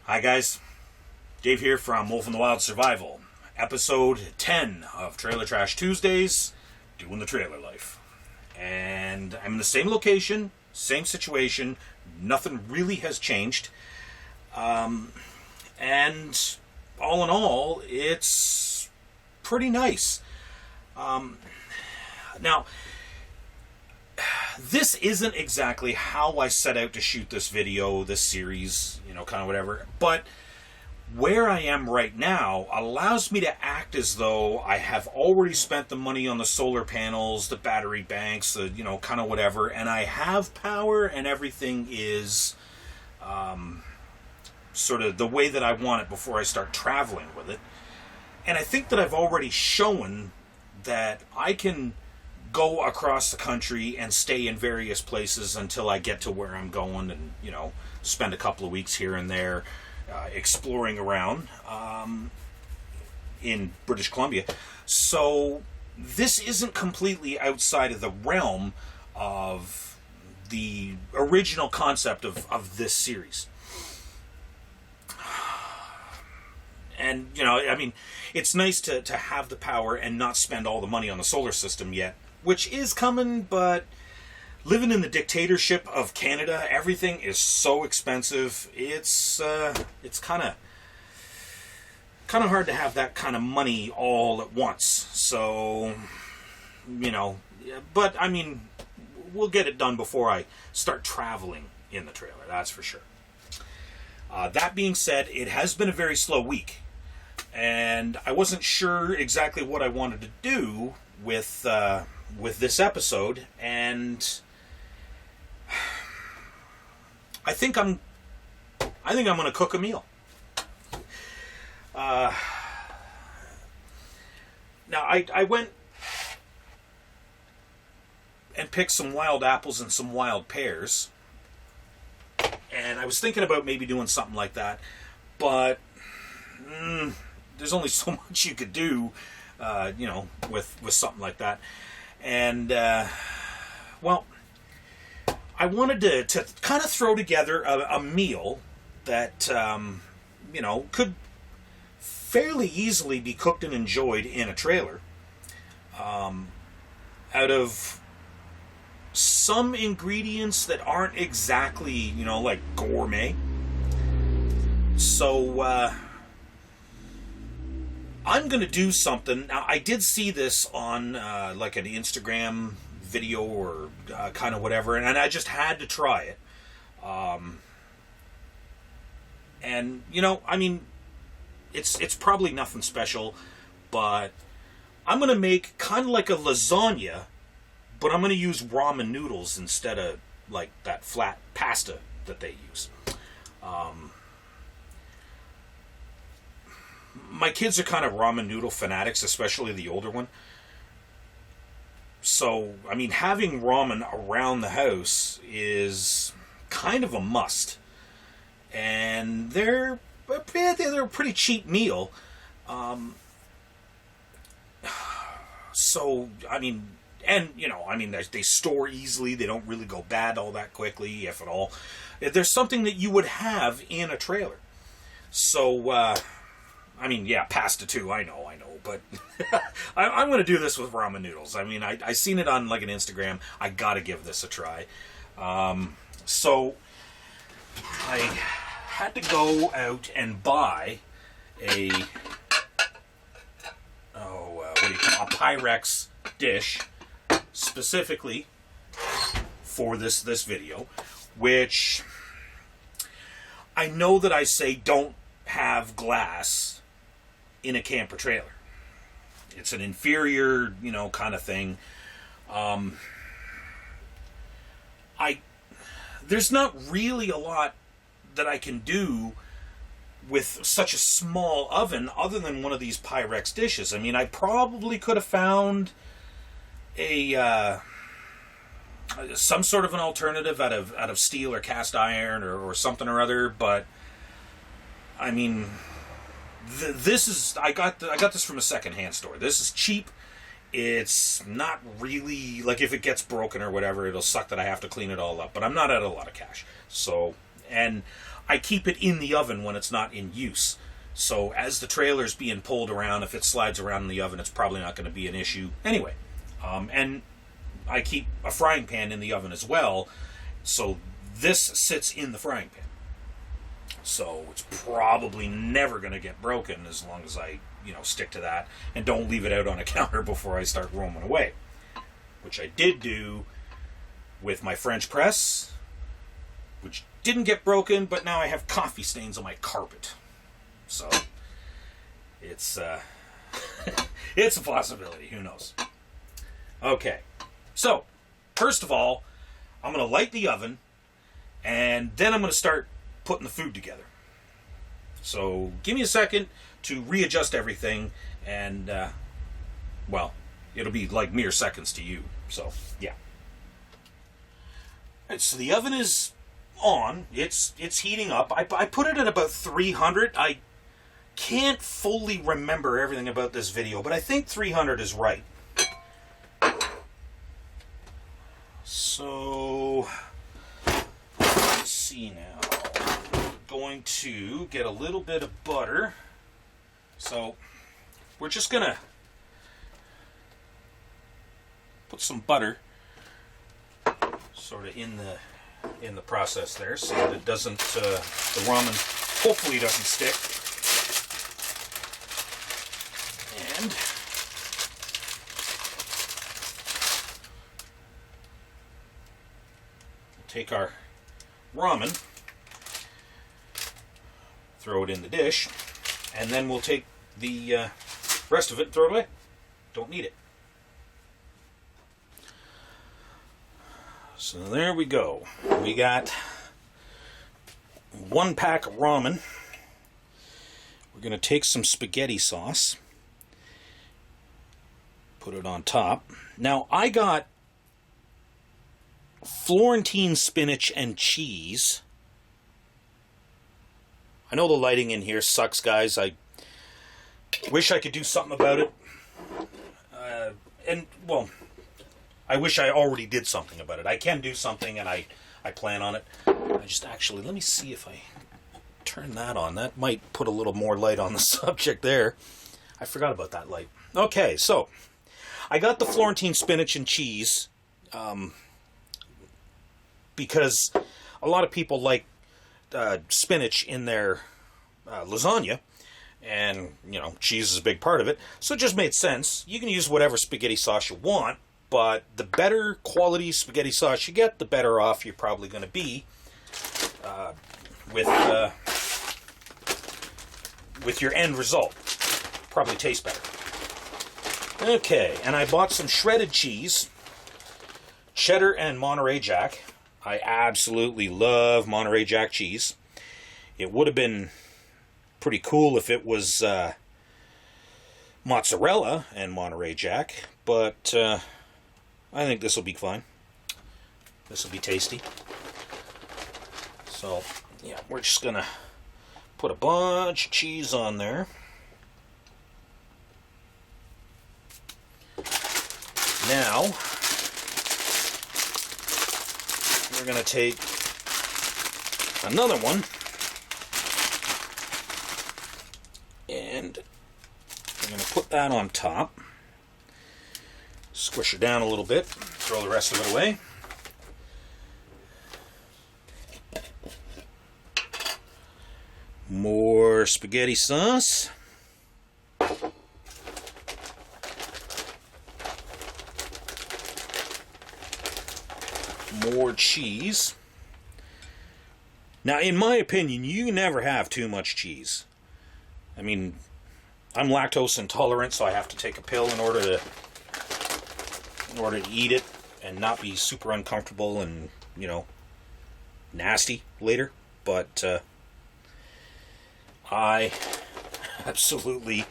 Hi guys, Dave here from Wolf in the Wild Survival, episode 10 of Trailer Trash Tuesdays, doing the trailer life. And I'm in the same location, same situation, nothing really has changed. And all in all, it's pretty nice. Now, this isn't exactly how I set out to shoot this video, this series, kind of whatever, but where I am right now allows me to act as though I have already spent the money on the solar panels, the battery banks, kind of whatever, and I have power and everything is sort of the way that I want it before I start traveling with it. And I think that I've already shown that I can go across the country and stay in various places until I get to where I'm going and, spend a couple of weeks here and there exploring around in British Columbia. So this isn't completely outside of the realm of the original concept of this series. And, it's nice to have the power and not spend all the money on the solar system yet, which is coming, but living in the dictatorship of Canada, everything is so expensive. It's kind of hard to have that kind of money all at once. So, but we'll get it done before I start traveling in the trailer, that's for sure. That being said, it has been a very slow week, and I wasn't sure exactly what I wanted to do with this episode, and I think I'm going to cook a meal. Now I went and picked some wild apples and some wild pears, and I was thinking about maybe doing something like that, but there's only so much you could do, with something like that. And, I wanted to kind of throw together a meal that, could fairly easily be cooked and enjoyed in a trailer, out of some ingredients that aren't exactly, like gourmet. So, I'm going to do something. Now, I did see this on, like an Instagram video or kind of whatever, and I just had to try it. And, it's probably nothing special, but I'm going to make kind of like a lasagna, but I'm going to use ramen noodles instead of, like, that flat pasta that they use. My kids are kind of ramen noodle fanatics, especially the older one. So, having ramen around the house is kind of a must. And they're a pretty cheap meal. So, they store easily. They don't really go bad all that quickly, if at all. There's something that you would have in a trailer. So, pasta too, I know, but I'm going to do this with ramen noodles. I seen it on, like, an Instagram. I got to give this a try. So I had to go out and buy a Pyrex dish specifically for this video, which I know that I say don't have glass in a camper trailer. It's an inferior, kind of thing. There's not really a lot that I can do with such a small oven other than one of these Pyrex dishes. I probably could have found some sort of an alternative out of steel or cast iron or something or other, but this is I got this from a secondhand store. This is cheap. It's not really, like, if it gets broken or whatever, it'll suck that I have to clean it all up. But I'm not out of a lot of cash, so And I keep it in the oven when it's not in use. So as the trailer's being pulled around, if it slides around in the oven, it's probably not going to be an issue anyway. And I keep a frying pan in the oven as well, so this sits in the frying pan. So it's probably never going to get broken as long as I, stick to that and don't leave it out on a counter before I start roaming away. Which I did do with my French press, which didn't get broken, but now I have coffee stains on my carpet. So it's it's a possibility. Who knows? Okay. So, first of all, I'm going to light the oven, and then I'm going to start putting the food together. So, give me a second to readjust everything, and, it'll be like mere seconds to you. So, yeah. Alright, so the oven is on. It's heating up. I put it at about 300. I can't fully remember everything about this video, but I think 300 is right. So, let's see now. We're going to get a little bit of butter. So, we're just going to put some butter sort of in the process there so that it doesn't, the ramen hopefully doesn't stick. And take our ramen, throw it in the dish, and then we'll take the rest of it and throw it away. Don't need it. So there we go. We got 1 pack of ramen. We're going to take some spaghetti sauce, put it on top. Now, I got Florentine spinach and cheese. I know the lighting in here sucks, guys. I wish I could do something about it. I wish I already did something about it. I can do something, and I plan on it. Let me see if I turn that on. That might put a little more light on the subject there. I forgot about that light. Okay, so I got the Florentine spinach and cheese because a lot of people like spinach in their lasagna, and cheese is a big part of it, so it just made sense. You can use whatever spaghetti sauce you want, but the better quality spaghetti sauce you get, the better off you're probably going to be with your end result. Probably tastes better. Okay, and I bought some shredded cheese, cheddar and Monterey Jack. I absolutely love Monterey Jack cheese. It would have been pretty cool if it was mozzarella and Monterey Jack, but I think this will be fine. This will be tasty. So, yeah, we're just going to put a bunch of cheese on there. Now, we're going to take another one and we're going to put that on top. Squish it down a little bit, throw the rest of it away. More spaghetti sauce. More cheese. Now, in my opinion, you never have too much cheese. I mean, I'm lactose intolerant, so I have to take a pill in order to eat it and not be super uncomfortable and, nasty later. But I absolutely,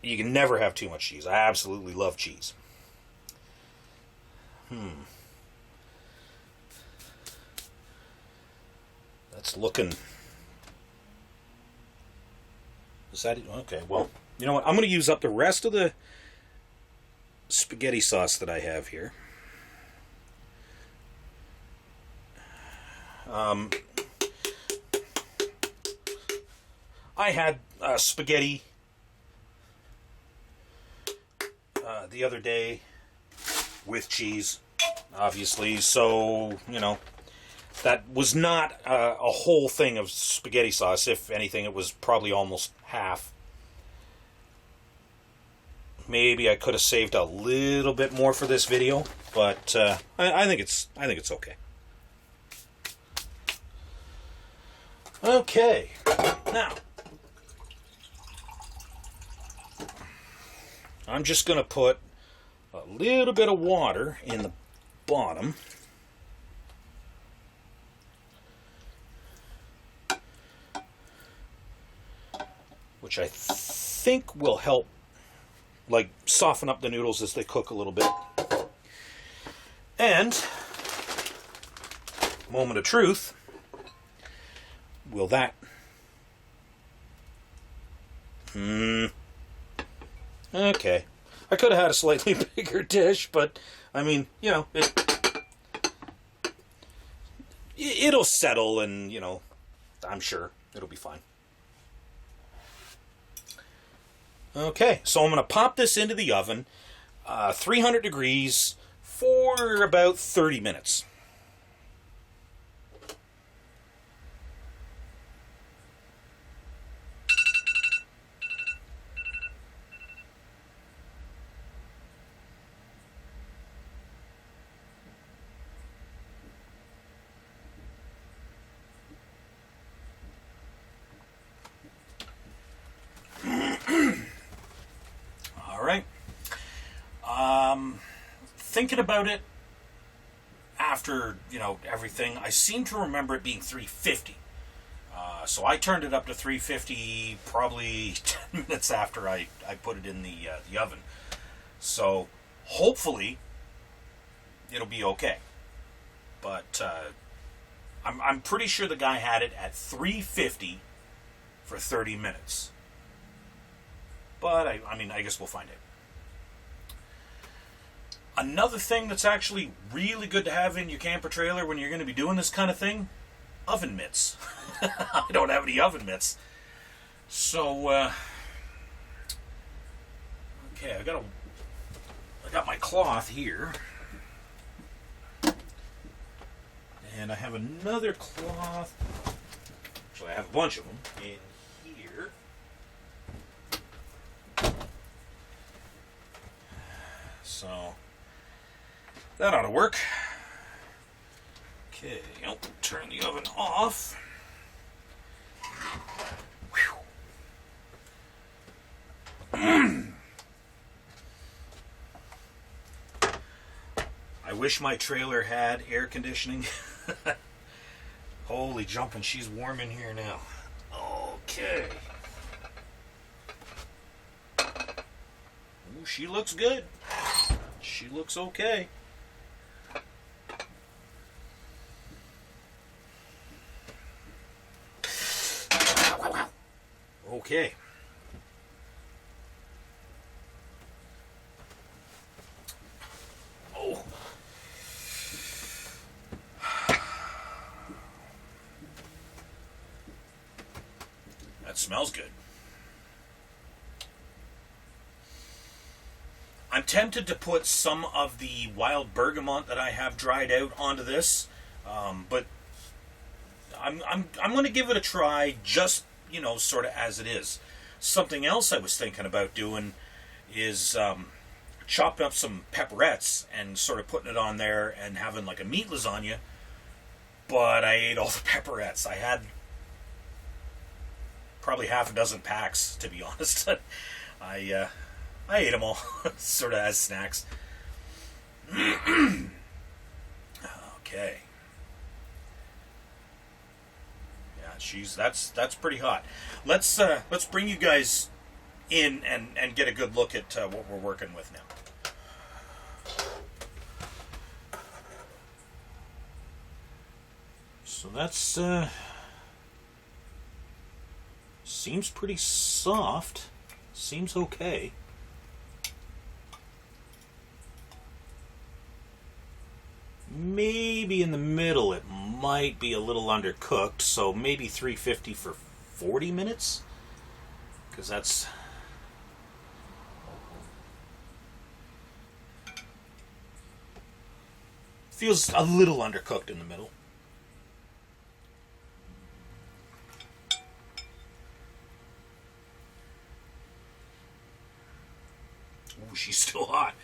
you can never have too much cheese. I absolutely love cheese. That's looking... Is that it? Okay, well, you know what? I'm going to use up the rest of the spaghetti sauce that I have here. I had spaghetti the other day with cheese, obviously, so, you know, that was not a whole thing of spaghetti sauce. If anything, it was probably almost half. Maybe I could have saved a little bit more for this video, but I think it's okay. Okay, now I'm just going to put a little bit of water in the bottom. Which I think will help, like, soften up the noodles as they cook a little bit. And, moment of truth, will that... Okay. I could have had a slightly bigger dish, but, I mean, you know, it'll settle and, you know, I'm sure it'll be fine. Okay, so I'm going to pop this into the oven, 300 degrees, for about 30 minutes. Thinking about it after, you know, everything, I seem to remember it being 350. So I turned it up to 350 probably 10 minutes after I put it in the oven. So hopefully it'll be okay. But I'm pretty sure the guy had it at 350 for 30 minutes. But I mean, I guess we'll find out. Another thing that's actually really good to have in your camper trailer when you're going to be doing this kind of thing, oven mitts. I don't have any oven mitts. So, okay, I got my cloth here. And I have another cloth. Actually, I have a bunch of them in here. So that ought to work. Okay, I'll turn the oven off. I wish my trailer had air conditioning. Holy jumping, she's warm in here now. Okay. Ooh, she looks good. She looks okay. Okay. Oh. That smells good. I'm tempted to put some of the wild bergamot that I have dried out onto this, but I'm going to give it a try, just, you know, sort of as it is. Something else I was thinking about doing is chopping up some pepperettes and sort of putting it on there and having like a meat lasagna. But I ate all the pepperettes. I had probably half a dozen packs, to be honest. I ate them all, sort of as snacks. Okay. That's pretty hot. Let's bring you guys in and get a good look at what we're working with now. So that's seems pretty soft. Seems okay. maybe in the middle it might be a little undercooked, so maybe 350 for 40 minutes, because that's... feels a little undercooked in the middle. Ooh, she's still hot.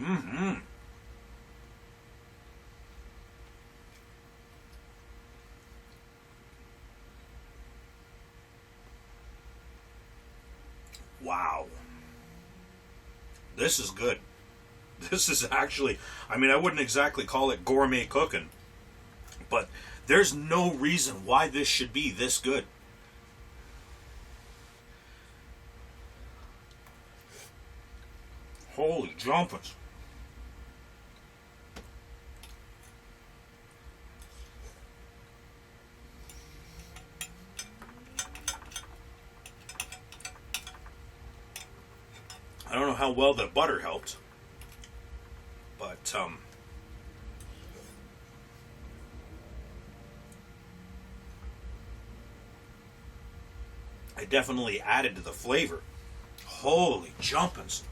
Mm-hmm. Wow. This is good. This is actually, I mean, I wouldn't exactly call it gourmet cooking, but there's no reason why this should be this good. Holy jumpers. I don't know how well the butter helped, but I definitely added to the flavor. Holy jumpins.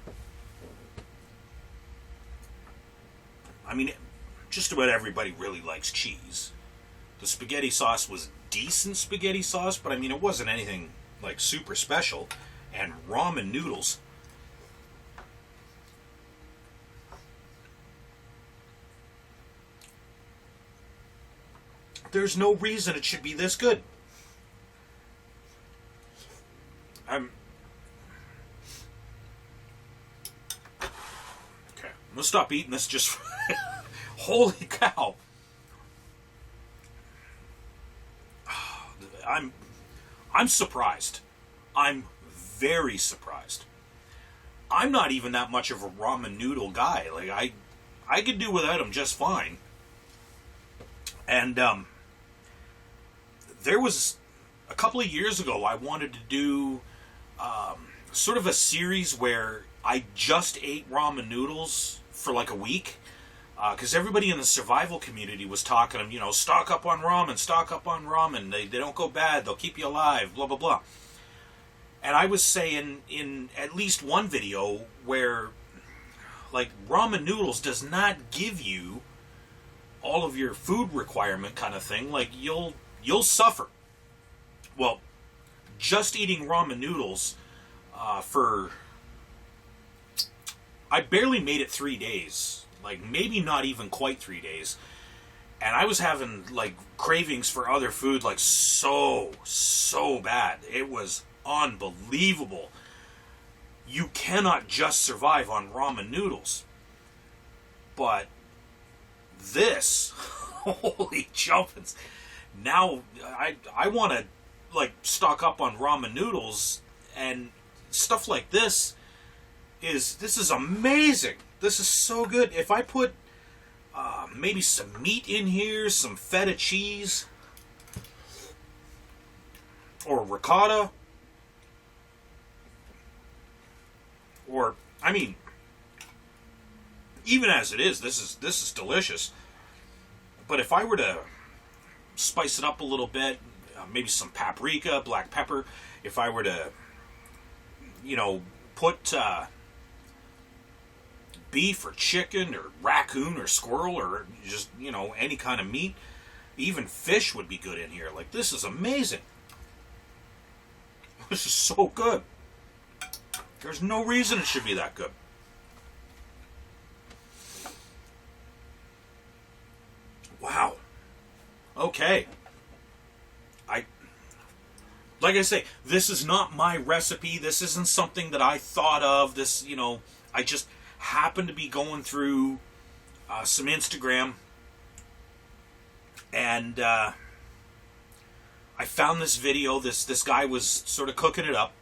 I mean, just about everybody really likes cheese. The spaghetti sauce was decent spaghetti sauce, but I mean, it wasn't anything like super special. And ramen noodles. There's no reason it should be this good. I'm gonna stop eating this just. Holy cow! I'm surprised. I'm very surprised. I'm not even that much of a ramen noodle guy. Like I could do without them just fine. And there was a couple of years ago, I wanted to do sort of a series where I just ate ramen noodles for like a week, because everybody in the survival community was talking, you know, stock up on ramen, stock up on ramen. They don't go bad. They'll keep you alive. Blah blah blah. And I was saying in at least one video where, like, ramen noodles does not give you all of your food requirement kind of thing. Like, you'll suffer. Well, just eating ramen noodles I barely made it 3 days. Like, maybe not even quite 3 days. And I was having, like, cravings for other food, like, so bad. It was unbelievable. You cannot just survive on ramen noodles. But this, holy jumpins. Now, I want to, like, stock up on ramen noodles, and stuff like this is amazing. This is so good. If I put maybe some meat in here, some feta cheese, or ricotta, or, I mean, even as it is, this is delicious. But if I were to spice it up a little bit, maybe some paprika, black pepper, if I were to, you know, put beef or chicken or raccoon or squirrel or just, you know, any kind of meat, even fish would be good in here. Like, this is amazing. This is so good. There's no reason it should be that good. Wow. Okay. Like I say, this is not my recipe. This isn't something that I thought of. This, you know, I just happened to be going through some Instagram, and I found this video. This guy was sort of cooking it up,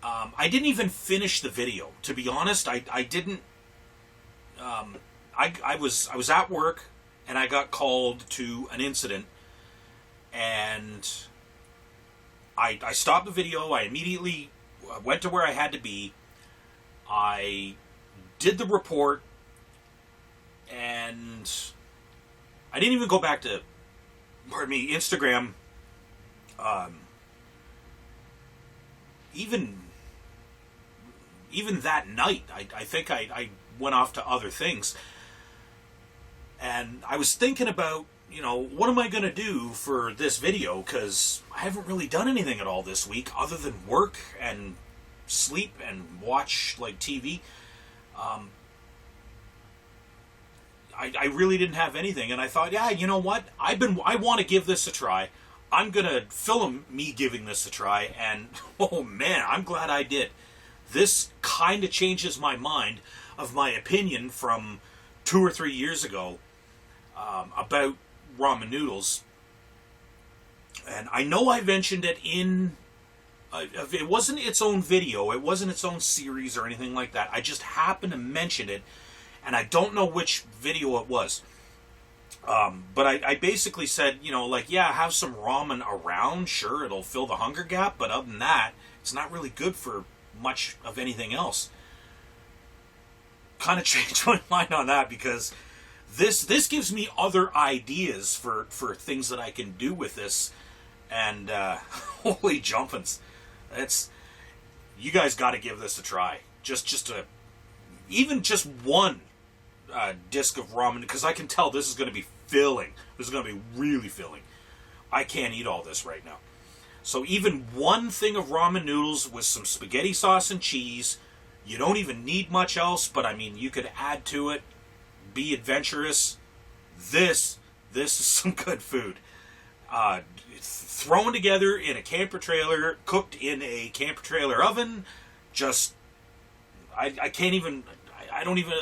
I didn't even finish the video. To be honest, I didn't. I was at work, and I got called to an incident, and I stopped the video. I immediately went to where I had to be. I did the report, and I didn't even go back to, pardon me, Instagram. Even that night, I think I went off to other things. And I was thinking about, what am I going to do for this video? Because I haven't really done anything at all this week other than work and sleep and watch, TV. I really didn't have anything. And I thought, yeah, you know what? I want to give this a try. I'm going to film me giving this a try. And, oh man, I'm glad I did. This kind of changes my mind of my opinion from 2 or 3 years ago about ramen noodles. And I know I mentioned it in... it wasn't its own video, it wasn't its own series or anything like that. I just happened to mention it, and I don't know which video it was. But I basically said, yeah, have some ramen around. Sure, it'll fill the hunger gap, but other than that, it's not really good for much of anything else. Kind of changed my mind on that, because this gives me other ideas for things that I can do with this. And holy jumpins, you guys got to give this a try. Even just one disc of ramen, because I can tell this is going to be filling. This is going to be really filling. I can't eat all this right now. So even one thing of ramen noodles with some spaghetti sauce and cheese, you don't even need much else, but I mean, you could add to it, be adventurous. This is some good food. Thrown together in a camper trailer, cooked in a camper trailer oven, I can't even, I don't even,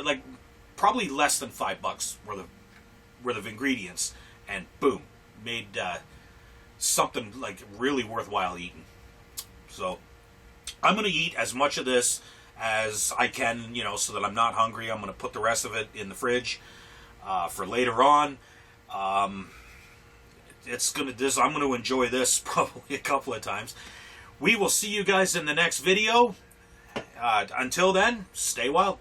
probably less than $5 worth of ingredients, and boom, made something really worthwhile eating. So I'm going to eat as much of this as I can, so that I'm not hungry. I'm going to put the rest of it in the fridge for later on. I'm going to enjoy this probably a couple of times. We will see you guys in the next video. Until then, stay wild.